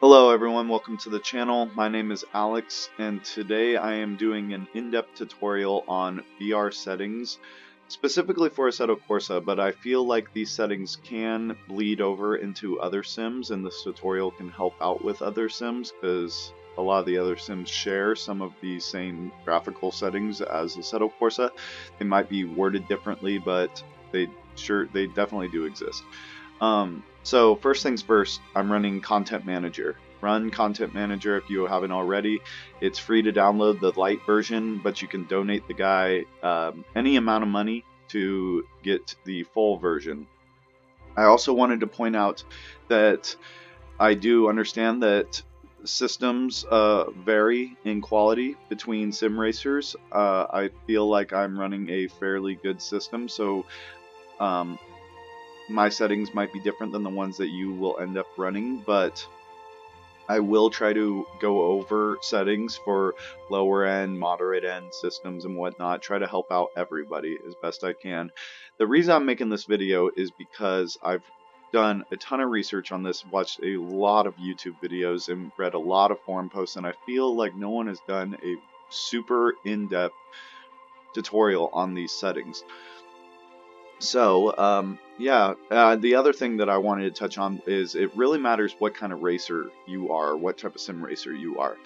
Hello everyone, welcome to the channel. My name is Alex and today I am doing an in-depth tutorial on VR settings, specifically for Assetto Corsa, but I feel like these settings can bleed over into other sims and this tutorial can help out with other sims because a lot of the other sims share some of the same graphical settings as Assetto Corsa. They might be worded differently, but they definitely do exist. So first things first, I'm running Content Manager. Run Content Manager if you haven't already. It's free to download the light version, but you can donate the guy any amount of money to get the full version. I also wanted to point out that I do understand that systems vary in quality between sim racers. I feel like I'm running a fairly good system, so my settings might be different than the ones that you will end up running, but I will try to go over settings for lower end, moderate end systems and whatnot, try to help out everybody as best I can. The reason I'm making this video is because I've done a ton of research on this, watched a lot of YouTube videos and read a lot of forum posts, and I feel like no one has done a super in-depth tutorial on these settings. So, the other thing that I wanted to touch on is it really matters what kind of racer you are, what type of sim racer you are.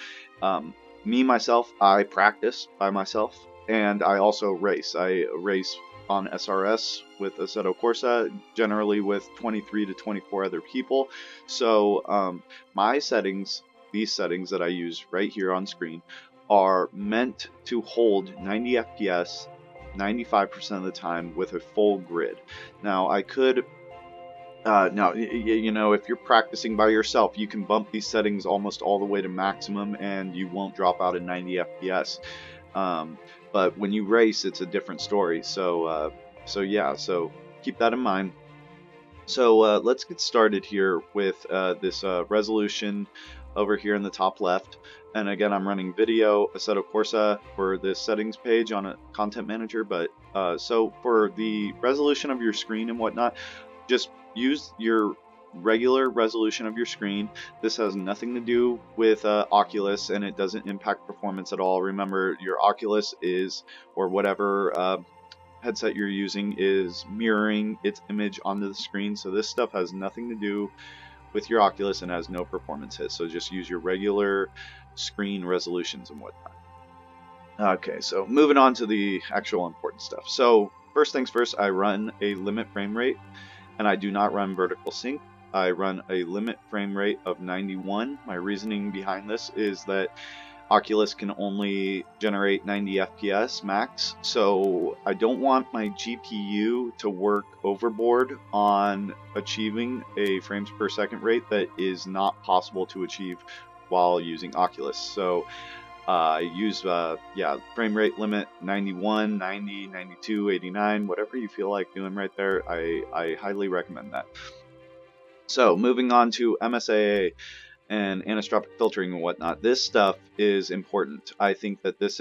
Myself, I practice by myself, and I also race. I race on SRS with Assetto Corsa, generally with 23 to 24 other people. So, my settings, these settings that I use right here on screen, are meant to hold 90 FPS 95% of the time with a full grid. Now I could if you're practicing by yourself, you can bump these settings almost all the way to maximum and you won't drop out at 90 FPS. But when you race, it's a different story. So keep that in mind. So let's get started here with this resolution over here in the top left. And again, I'm running video Assetto Corsa for this settings page on a content manager. But so for the resolution of your screen and whatnot, just use your regular resolution of your screen. This has nothing to do with Oculus, and it doesn't impact performance at all. Remember, your Oculus is, or whatever headset you're using, is mirroring its image onto the screen, so this stuff has nothing to do with your Oculus and has no performance hit. So just use your regular screen resolutions and whatnot. Okay, so moving on to the actual important stuff. So first things first, I run a limit frame rate, and I do not run vertical sync. I run a limit frame rate of 91. My reasoning behind this is that Oculus can only generate 90 FPS max, so I don't want my GPU to work overboard on achieving a frames per second rate that is not possible to achieve while using Oculus. So I use frame rate limit 91, 90, 92, 89, whatever you feel like doing right there. I highly recommend that. So moving on to Msaa and anisotropic filtering and whatnot. This stuff is important. I think that this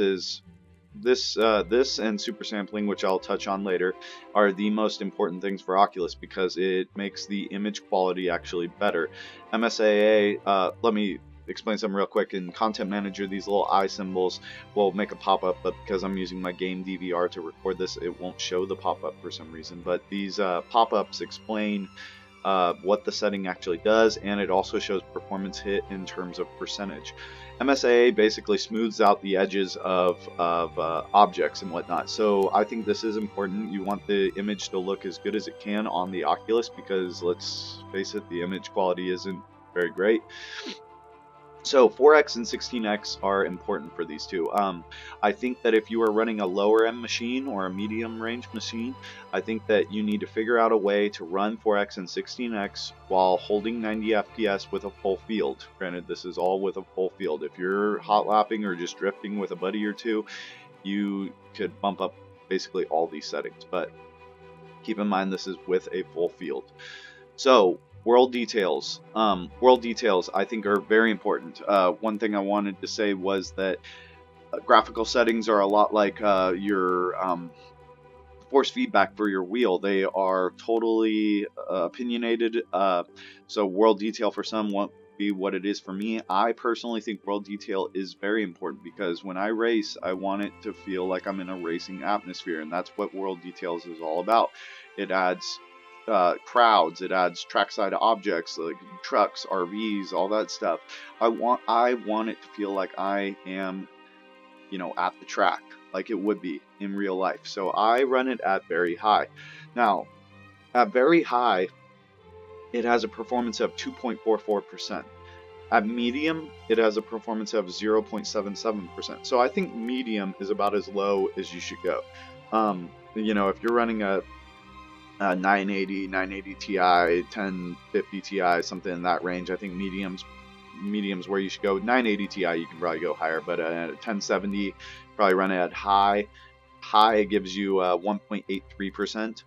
and super sampling, which I'll touch on later, are the most important things for Oculus because it makes the image quality actually better. Msaa, let me explain something real quick. In Content Manager, these little eye symbols will make a pop-up, but because I'm using my game DVR to record this, it won't show the pop-up for some reason. But these pop-ups explain what the setting actually does, and it also shows performance hit in terms of percentage. Msaa basically smooths out the edges of objects and whatnot, so I think this is important. You want the image to look as good as it can on the Oculus because, let's face it, the image quality isn't very great. So 4x and 16x are important for these two. I think that if you are running a lower end machine or a medium range machine, I think that you need to figure out a way to run 4x and 16x while holding 90 FPS with a full field. Granted, this is all with a full field. If you're hot lapping or just drifting with a buddy or two, you could bump up basically all these settings, but keep in mind this is with a full field. So world details. World details I think are very important. One thing I wanted to say was that graphical settings are a lot like your force feedback for your wheel. They are totally opinionated. So world detail for some be what it is for me. I personally think world detail is very important because when I race, I want it to feel like I'm in a racing atmosphere, and that's what world details is all about. It adds crowds, it adds trackside objects like trucks, RVs, all that stuff. I want it to feel like I am, you know, at the track, like it would be in real life. So I run it at very high. Now, at very high, it has a performance of 2.44%. At medium, it has a performance of 0.77%. So I think medium is about as low as you should go. You know, if you're running a 980, 980 Ti, 1050 Ti, something in that range, I think medium's where you should go. 980 Ti, you can probably go higher, but at 1070, probably run it at high. High gives you 1.83%.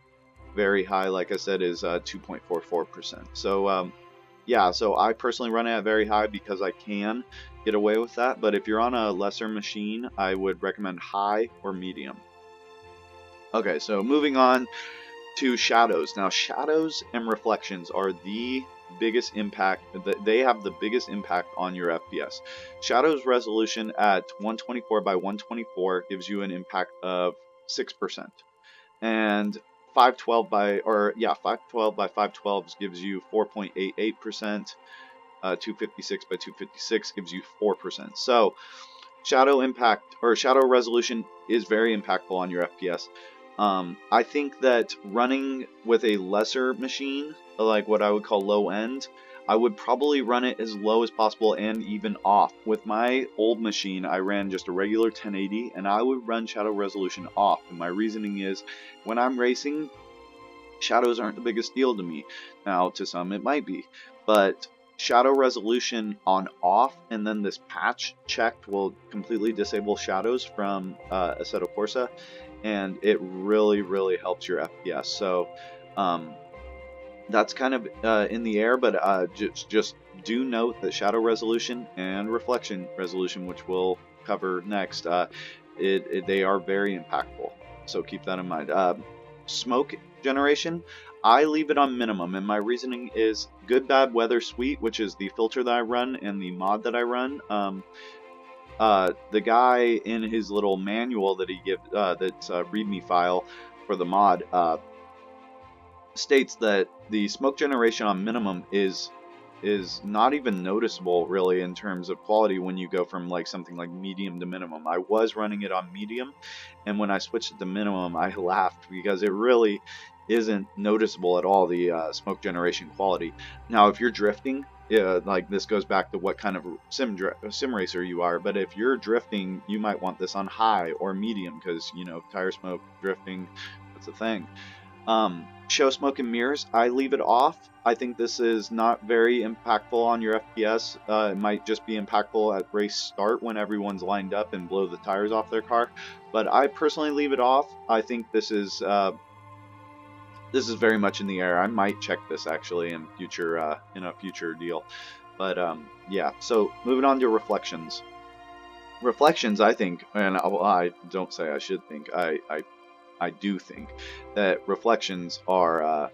Very high, like I said, is 2.44%. So yeah, so I personally run it at very high because I can get away with that. But if you're on a lesser machine, I would recommend high or medium. Okay, so moving on to shadows. Now, shadows and reflections are the biggest impact. They have the biggest impact on your FPS. Shadows resolution at 124 by 124 gives you an impact of 6%, and 512 by 512 gives you 4.88%. 256 by 256 gives you 4%. So shadow impact or shadow resolution is very impactful on your FPS. I think that running with a lesser machine, like what I would call low end, I would probably run it as low as possible and even off. With my old machine, I ran just a regular 1080 and I would run shadow resolution off. And my reasoning is when I'm racing, shadows aren't the biggest deal to me. Now, to some it might be, but shadow resolution on off, and then this patch checked will completely disable shadows from Assetto Corsa, and it really, really helps your FPS. So that's kind of in the air, but just do note that shadow resolution and reflection resolution, which we'll cover next, they are very impactful. So keep that in mind. Smoke generation, I leave it on minimum, and my reasoning is good, bad, weather, sweet, which is the filter that I run and the mod that I run. The guy in his little manual that he gives, that's a README file for the mod, states that the smoke generation on minimum is not even noticeable really in terms of quality when you go from like something like medium to minimum. I was running it on medium, and when I switched it to minimum, I laughed because it really isn't noticeable at all, the smoke generation quality. Now, if you're drifting, like this goes back to what kind of sim racer you are, but if you're drifting, you might want this on high or medium because, you know, tire smoke, drifting, that's a thing. Show smoke and mirrors, I leave it off. I think this is not very impactful on your FPS. It might just be impactful at race start when everyone's lined up and blow the tires off their car, but I personally leave it off. I think this is very much in the air. I might check this actually in a future deal, but yeah. So moving on to reflections. Reflections, I think, and I don't say I should think, I do think that reflections are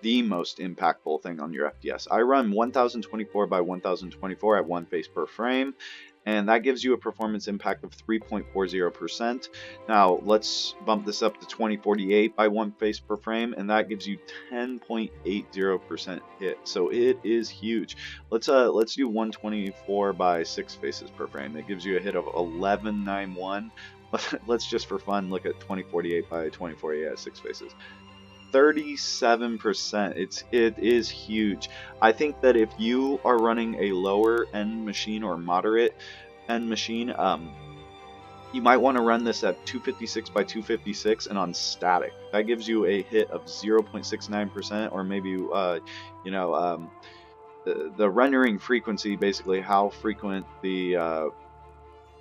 the most impactful thing on your FPS. I run 1024 by 1024 at 1 face per frame, and that gives you a performance impact of 3.40%. Now let's bump this up to 2048 by 1 face per frame, and that gives you 10.80% hit. So it is huge. Let's do 124 by 6 faces per frame. It gives you a hit of 1191. Let's just for fun look at 2048 by 2048 at 6 faces. 37%. It is huge. I think that if you are running a lower end machine or moderate end machine, you might want to run this at 256 by 256 and on static. That gives you a hit of 0.69%, or maybe the rendering frequency, basically how frequent the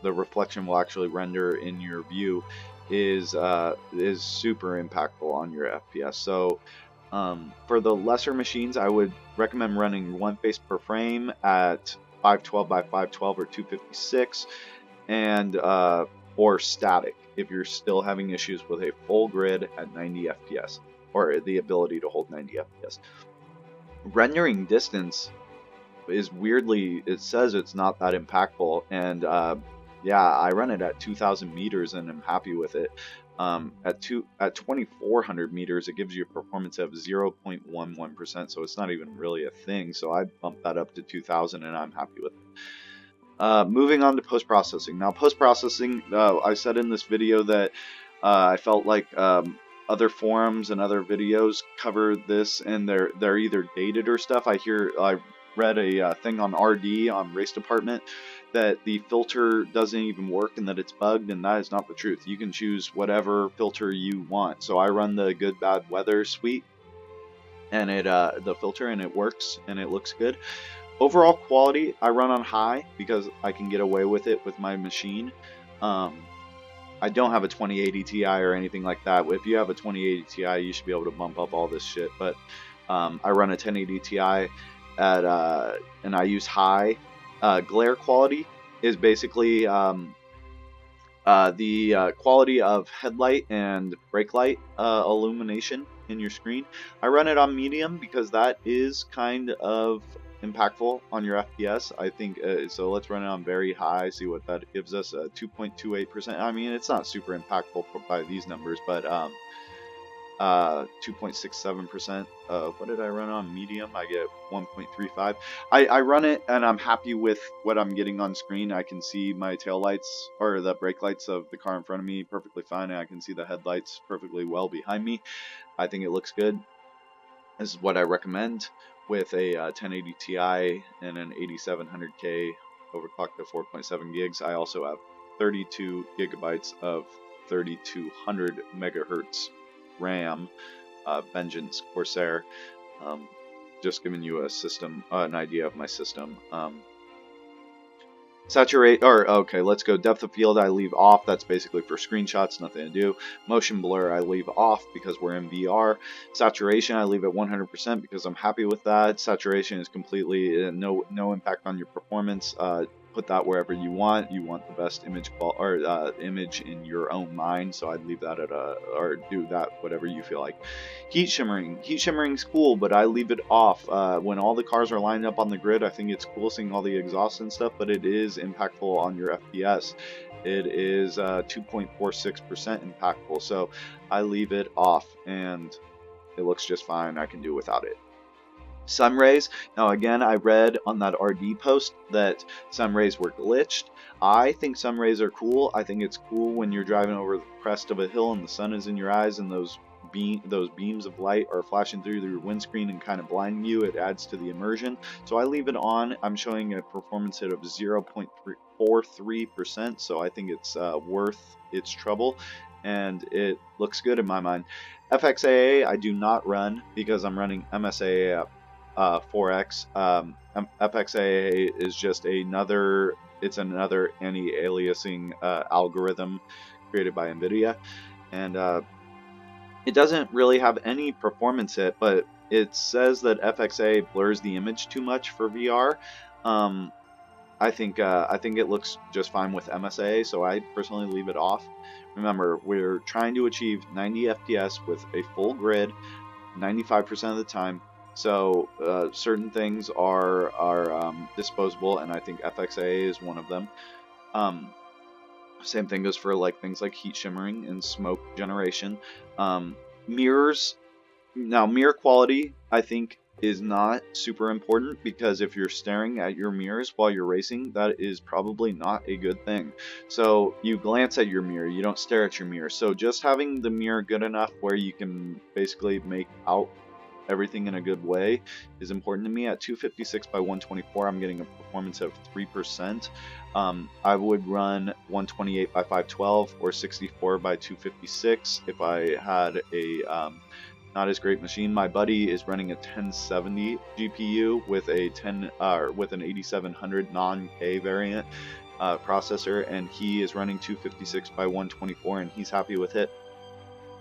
reflection will actually render in your view, is super impactful on your FPS. So for the lesser machines, I would recommend running 1 face per frame at 512 by 512 or 256, and or static if you're still having issues with a full grid at 90 FPS or the ability to hold 90 FPS. Rendering distance is weirdly, it says it's not that impactful, and yeah, I run it at 2,000 meters and I'm happy with it. At 2,400 meters, it gives you a performance of 0.11%, so it's not even really a thing. So I bumped that up to 2,000, and I'm happy with it. Moving on to post-processing. Now, post-processing, I said in this video that I felt like other forums and other videos cover this, and they're either dated or stuff. I read a thing on RD on Race Department that the filter doesn't even work and that it's bugged, and that is not the truth. You can choose whatever filter you want. So I run the good bad weather suite, and the filter, and it works and it looks good. Overall quality, I run on high because I can get away with it with my machine. I don't have a 2080 Ti or anything like that. If you have a 2080 Ti, you should be able to bump up all this shit. But I run a 1080 Ti and I use high. Glare quality is basically the quality of headlight and brake light illumination in your screen. I run it on medium because that is kind of impactful on your FPS. I think so. Let's run it on very high, see what that gives us. 2.28%. I mean, it's not super impactful by these numbers, but 2.67%. What did I run on medium? I get 1.35. I run it and I'm happy with what I'm getting on screen. I can see my tail lights or the brake lights of the car in front of me perfectly fine, and I can see the headlights perfectly well behind me. I think it looks good. This is what I recommend with a 1080 Ti and an 8700K overclocked to 4.7 gigs. I also have 32 gigabytes of 3200 megahertz RAM, Vengeance Corsair. Just giving you a system, an idea of my system. Saturate, or okay, let's go. Depth of field I leave off. That's basically for screenshots, nothing to do. Motion blur I leave off because we're in VR. Saturation I leave at 100% because I'm happy with that. Saturation is completely no impact on your performance. Put that wherever you want. You want the best image image in your own mind, so I'd leave that at or do that whatever you feel like. Heat shimmering's cool, but I leave it off. When all the cars are lined up on the grid, I think it's cool seeing all the exhaust and stuff, but it is impactful on your FPS. It is 2.46% impactful, so I leave it off, and it looks just fine. I can do without it. Sun rays. Now again, I read on that RD post that sun rays were glitched. I think sun rays are cool. I think it's cool when you're driving over the crest of a hill and the sun is in your eyes and those beams of light are flashing through your windscreen and kind of blinding you. It adds to the immersion. So I leave it on. I'm showing a performance hit of 0.43%, so I think it's worth its trouble, and it looks good in my mind. FXAA I do not run because I'm running Msaa at 4x. FXAA is just another anti-aliasing algorithm created by NVIDIA, and it doesn't really have any performance hit, but it says that FXAA blurs the image too much for VR. I think it looks just fine with Msaa, so I personally leave it off. Remember, we're trying to achieve 90 FPS with a full grid 95% of the time. So certain things are disposable, and I think FXAA is one of them. Same thing goes for like things like heat shimmering and smoke generation. Mirrors. Now, mirror quality, I think, is not super important, because if you're staring at your mirrors while you're racing, that is probably not a good thing. So you glance at your mirror, you don't stare at your mirror. So just having the mirror good enough where you can basically make out everything in a good way is important to me. At 256 by 124, I'm getting a performance of 3%. I would run 128 by 512 or 64 by 256 if I had a not as great machine. My buddy is running a 1070 GPU with a with an 8700 non-K variant processor, and he is running 256 by 124, and he's happy with it.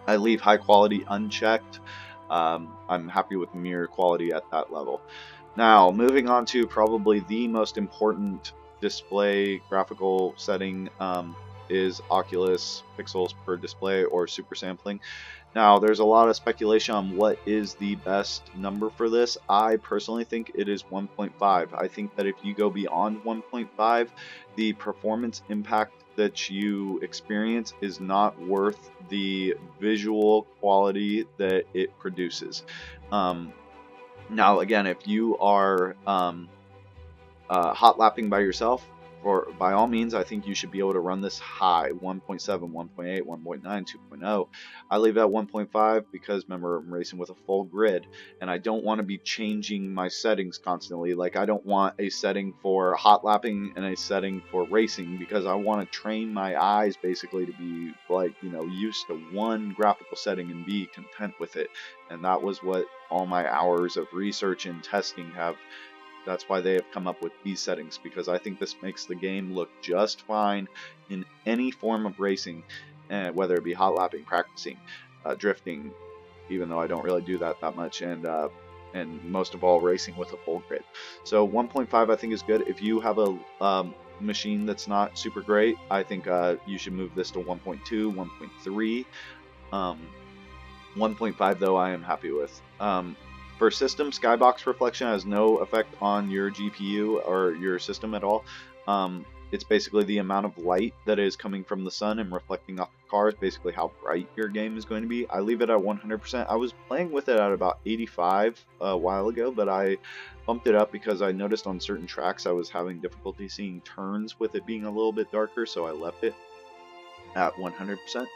I leave high quality unchecked. I'm happy with mirror quality at that level. Now, moving on to probably the most important display graphical setting is Oculus pixels per display or super sampling. Now, there's a lot of speculation on what is the best number for this. I personally think it is 1.5. I think that if you go beyond 1.5, the performance impact that you experience is not worth the visual quality that it produces. Now, again, if you are hot lapping by yourself, or by all means, I think you should be able to run this high, 1.7, 1.8, 1.9, 2.0. I leave it at 1.5 because remember, I'm racing with a full grid, and I don't want to be changing my settings constantly. Like, I don't want a setting for hot lapping and a setting for racing, because I want to train my eyes basically to be like, used to one graphical setting and be content with it. And that was what all my hours of research and testing have. That's why they have come up with these settings, because I think this makes the game look just fine in any form of racing, whether it be hot lapping, practicing, drifting, even though I don't really do that much, and most of all, racing with a full grid. So 1.5 I think is good. If you have a machine that's not super great, I think you should move this to 1.2, 1.3. 1.5 though I am happy with. For system, Skybox Reflection has no effect on your GPU or your system at all. It's basically the amount of light that is coming from the sun and reflecting off the cars, basically how bright your game is going to be. I leave it at 100%. I was playing with it at about 85 a while ago, but I bumped it up because I noticed on certain tracks I was having difficulty seeing turns with it being a little bit darker, so I left it at 100%.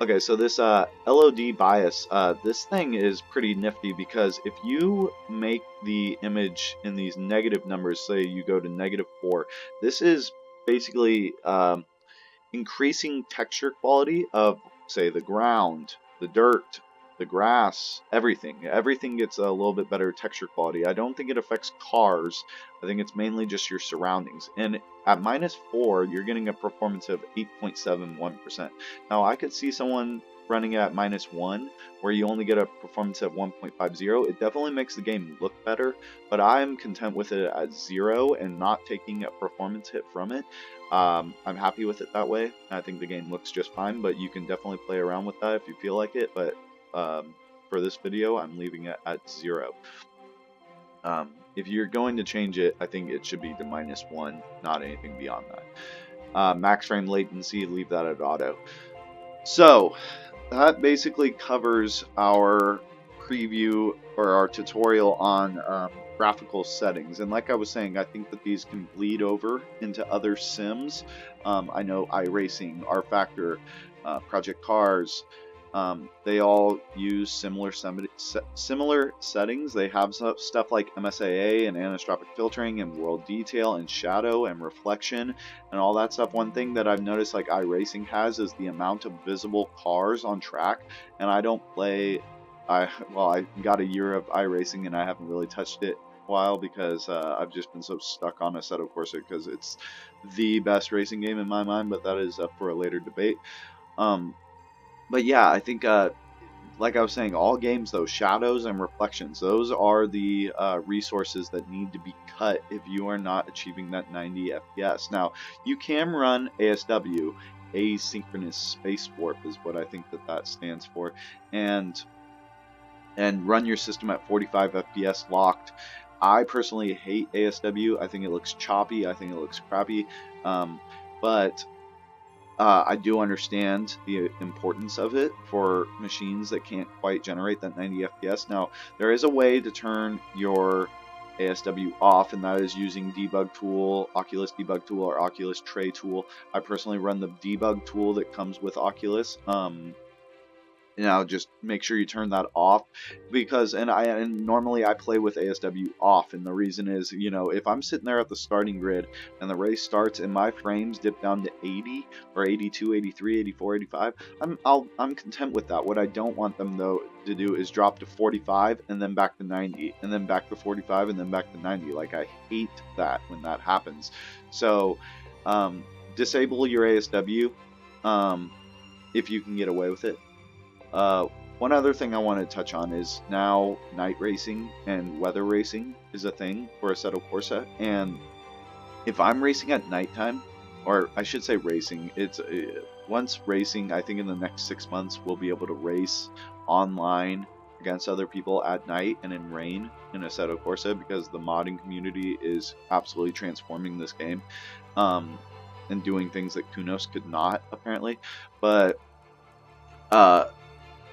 Okay, so this Lod Bias, this thing is pretty nifty, because if you make the image in these negative numbers, say you go to -4, this is basically increasing texture quality of, say, the ground, the dirt, the grass, everything. Everything gets a little bit better texture quality. I don't think it affects cars. I think it's mainly just your surroundings. And at -4, you're getting a performance of 8.71%. Now, I could see someone running at -1, where you only get a performance of 1.50. It definitely makes the game look better, but I'm content with it at 0 and not taking a performance hit from it. I'm happy with it that way. I think the game looks just fine, but you can definitely play around with that if you feel like it. But for this video, I'm leaving it at 0. If you're going to change it, I think it should be to -1, not anything beyond that. Max frame latency, leave that at auto. So that basically covers our preview or our tutorial on graphical settings. And like I was saying, I think that these can bleed over into other sims. I know iRacing, R-Factor, Project Cars, they all use similar settings. They have stuff like Msaa and anisotropic filtering and world detail and shadow and reflection and all that stuff. One thing that I've noticed like iRacing has is the amount of visible cars on track, and I don't play. I got a year of iRacing and I haven't really touched it a while because I've just been so stuck on Assetto Corsa because it's the best racing game in my mind, but that is up for a later debate. But yeah, I think, like I was saying, all games, though, shadows and reflections, those are the resources that need to be cut if you are not achieving that 90 FPS. Now, you can run ASW, asynchronous space warp is what I think that stands for, and run your system at 45 FPS locked. I personally hate ASW. I think it looks choppy. I think it looks crappy. But I do understand the importance of it for machines that can't quite generate that 90 FPS. Now, there is a way to turn your ASW off, and that is using debug tool, Oculus debug tool, or Oculus tray tool. I personally run the debug tool that comes with Oculus. Just make sure you turn that off, because and normally I play with ASW off, and the reason is, if I'm sitting there at the starting grid and the race starts and my frames dip down to 80 or 82, 83, 84, 85, I'm content with that. What I don't want them though to do is drop to 45 and then back to 90 and then back to 45 and then back to 90. Like, I hate that when that happens. So disable your ASW if you can get away with it. One other thing I want to touch on is now night racing and weather racing is a thing for Assetto Corsa, and if I'm racing at nighttime, or I should say racing. It's once racing, I think in the next 6 months we'll be able to race online against other people at night and in rain in Assetto Corsa, because the modding community is absolutely transforming this game, and doing things that Kunos could not apparently. But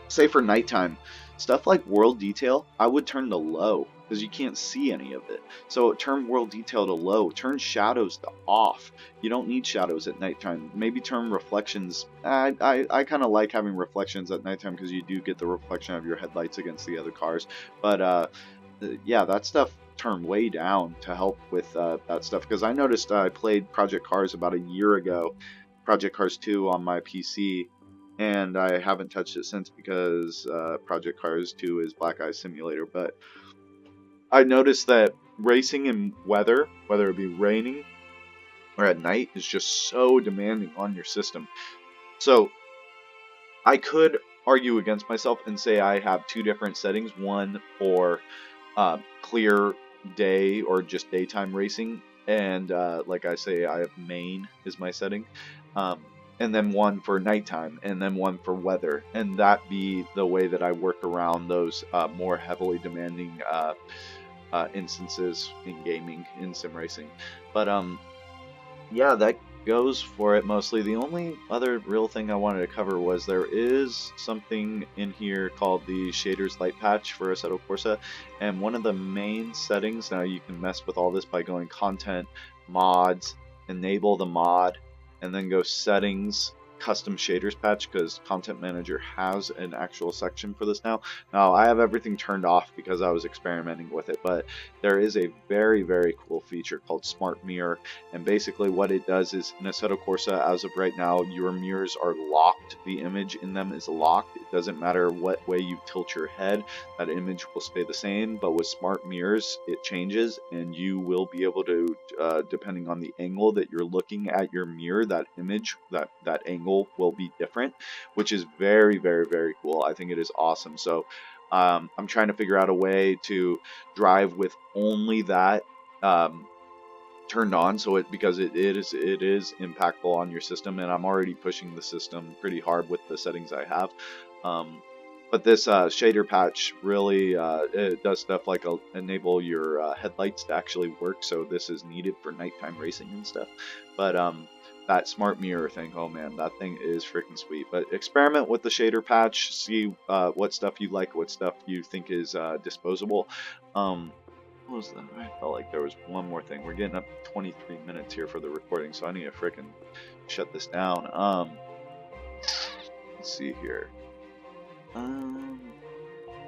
say for nighttime, stuff like world detail, I would turn to low because you can't see any of it. So turn world detail to low, turn shadows to off. You don't need shadows at nighttime. Maybe turn reflections. I kind of like having reflections at nighttime because you do get the reflection of your headlights against the other cars. But yeah, that stuff turn way down to help with that stuff, because I noticed I played Project Cars about a year ago, Project Cars 2 on my PC, and I haven't touched it since because Project Cars 2 is Black Eye Simulator. But I noticed that racing in weather, whether it be raining or at night, is just so demanding on your system. So I could argue against myself and say I have two different settings, one for clear day or just daytime racing, and like I say, I have main is my setting, and then one for nighttime, and then one for weather, and that be the way that I work around those more heavily demanding instances in gaming, in sim racing. But yeah, that goes for it mostly. The only other real thing I wanted to cover was there is something in here called the shaders light patch for Assetto Corsa, and one of the main settings, now you can mess with all this by going content, mods, enable the mod, and then go settings, custom shaders patch, because Content Manager has an actual section for this now. Now I have everything turned off because I was experimenting with it, but there is a very, very cool feature called Smart Mirror, and basically what it does is in Assetto Corsa, as of right now, your mirrors are locked. The image in them is locked. It doesn't matter what way you tilt your head, that image will stay the same. But with Smart Mirrors, it changes, and you will be able to, depending on the angle that you're looking at your mirror, that image, that angle will be different, which is very, very, very cool. I think it is awesome. So I'm trying to figure out a way to drive with only that turned on, so because it is impactful on your system, and I'm already pushing the system pretty hard with the settings I have. But this shader patch really it does stuff like enable your headlights to actually work, so this is needed for nighttime racing and stuff. But that smart mirror thing, oh man, that thing is freaking sweet. But experiment with the shader patch, see what stuff you like, what stuff you think is disposable. What was that? I felt like there was one more thing. We're getting up to 23 minutes here for the recording, so I need to freaking shut this down. Let's see here.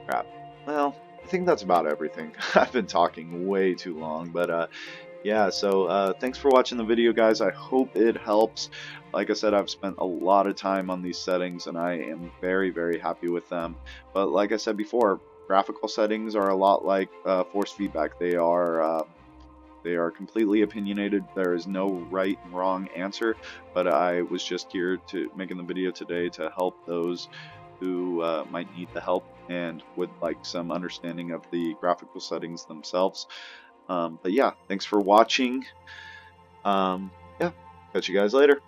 Crap. Well, I think that's about everything. I've been talking way too long, but yeah, so thanks for watching the video, guys. I hope it helps. Like I said, I've spent a lot of time on these settings, and I am very, very happy with them. But like I said before, graphical settings are a lot like force feedback. They are completely opinionated. There is no right and wrong answer, but I was just here to making the video today to help those who might need the help and would like some understanding of the graphical settings themselves. But yeah, thanks for watching. Yeah, catch you guys later.